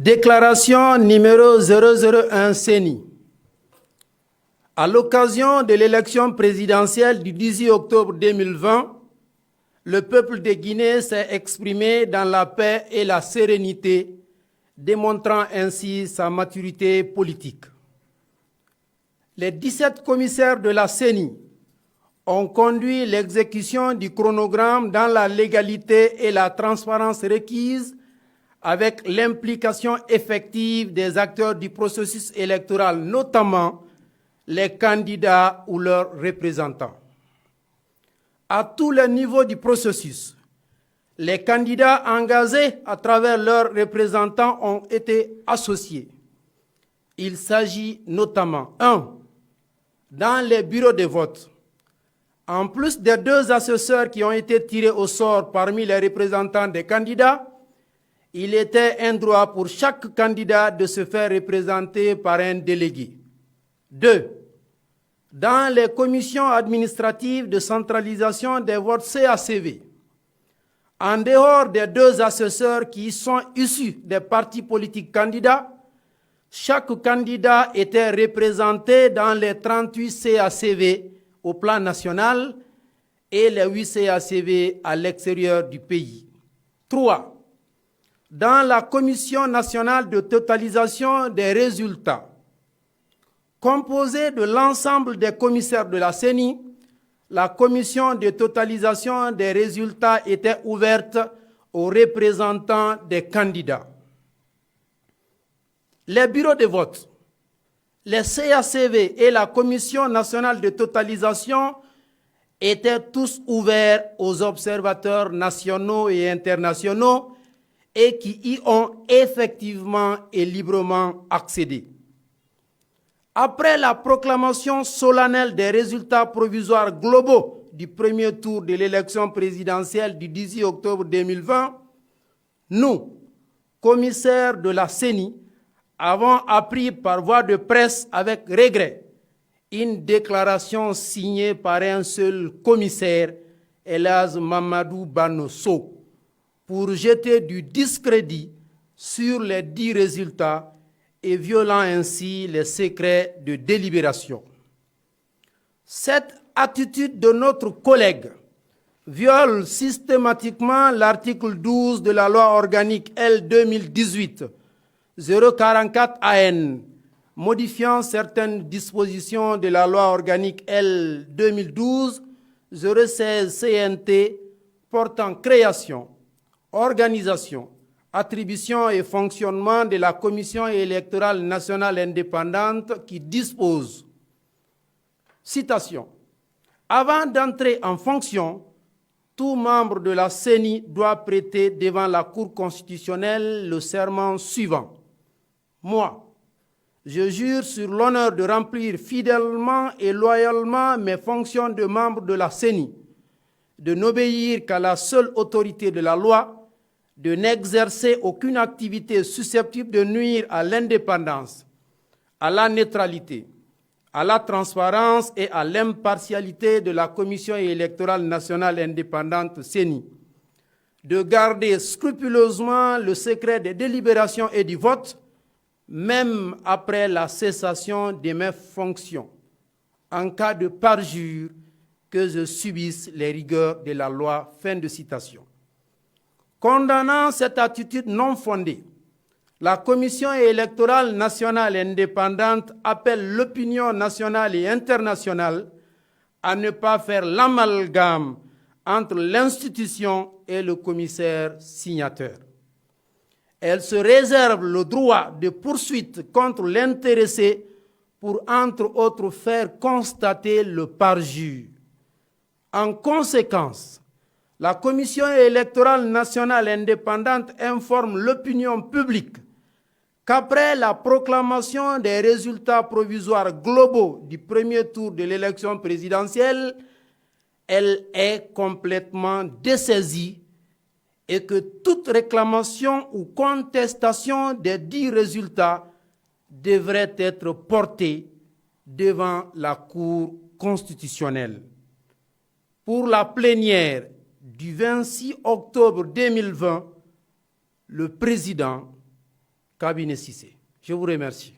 Déclaration numéro 001 CENI. À l'occasion de l'élection présidentielle du 18 octobre 2020, le peuple de Guinée s'est exprimé dans la paix et la sérénité, démontrant ainsi sa maturité politique. Les 17 commissaires de la CENI ont conduit l'exécution du chronogramme dans la légalité et la transparence requises avec l'implication effective des acteurs du processus électoral, notamment les candidats ou leurs représentants. À tous les niveaux du processus, les candidats engagés à travers leurs représentants ont été associés. Il s'agit notamment, 1. Dans les bureaux de vote, en plus des 2 assesseurs qui ont été tirés au sort parmi les représentants des candidats, il était un droit pour chaque candidat de se faire représenter par un délégué. 2. Dans les commissions administratives de centralisation des votes CACV, en dehors des 2 assesseurs qui sont issus des partis politiques candidats, chaque candidat était représenté dans les 38 CACV au plan national et les 8 CACV à l'extérieur du pays. 3. Dans la Commission nationale de totalisation des résultats, composée de l'ensemble des commissaires de la CENI, la commission de totalisation des résultats était ouverte aux représentants des candidats. Les bureaux de vote, les CACV et la commission nationale de totalisation étaient tous ouverts aux observateurs nationaux et internationaux et qui y ont effectivement et librement accédé. Après la proclamation solennelle des résultats provisoires globaux du premier tour de l'élection présidentielle du 18 octobre 2020, nous, commissaires de la CENI, avons appris par voie de presse avec regret une déclaration signée par un seul commissaire, Elhadji Mamadou Banosso, pour jeter du discrédit sur les 10 résultats et violant ainsi les secrets de délibération. Cette attitude de notre collègue viole systématiquement l'article 12 de la loi organique L 2018-044 AN, modifiant certaines dispositions de la loi organique L 2012-016 CNT portant création, organisation, attribution et fonctionnement de la Commission électorale nationale indépendante qui dispose, citation, « Avant d'entrer en fonction, tout membre de la CENI doit prêter devant la Cour constitutionnelle le serment suivant. Moi, je jure sur l'honneur de remplir fidèlement et loyalement mes fonctions de membre de la CENI, de n'obéir qu'à la seule autorité de la loi, de n'exercer aucune activité susceptible de nuire à l'indépendance, à la neutralité, à la transparence et à l'impartialité de la Commission électorale nationale indépendante CENI, de garder scrupuleusement le secret des délibérations et du vote, même après la cessation de mes fonctions, en cas de parjure que je subisse les rigueurs de la loi. » Fin de citation. Condamnant cette attitude non fondée, la Commission électorale nationale indépendante appelle l'opinion nationale et internationale à ne pas faire l'amalgame entre l'institution et le commissaire signateur. Elle se réserve le droit de poursuite contre l'intéressé pour, entre autres, faire constater le parjure. En conséquence, la Commission électorale nationale indépendante informe l'opinion publique qu'après la proclamation des résultats provisoires globaux du premier tour de l'élection présidentielle, elle est complètement dessaisie et que toute réclamation ou contestation des 10 résultats devrait être portée devant la Cour constitutionnelle. Pour la plénière du 26 octobre 2020, le président, Cabinet Cissé. Je vous remercie.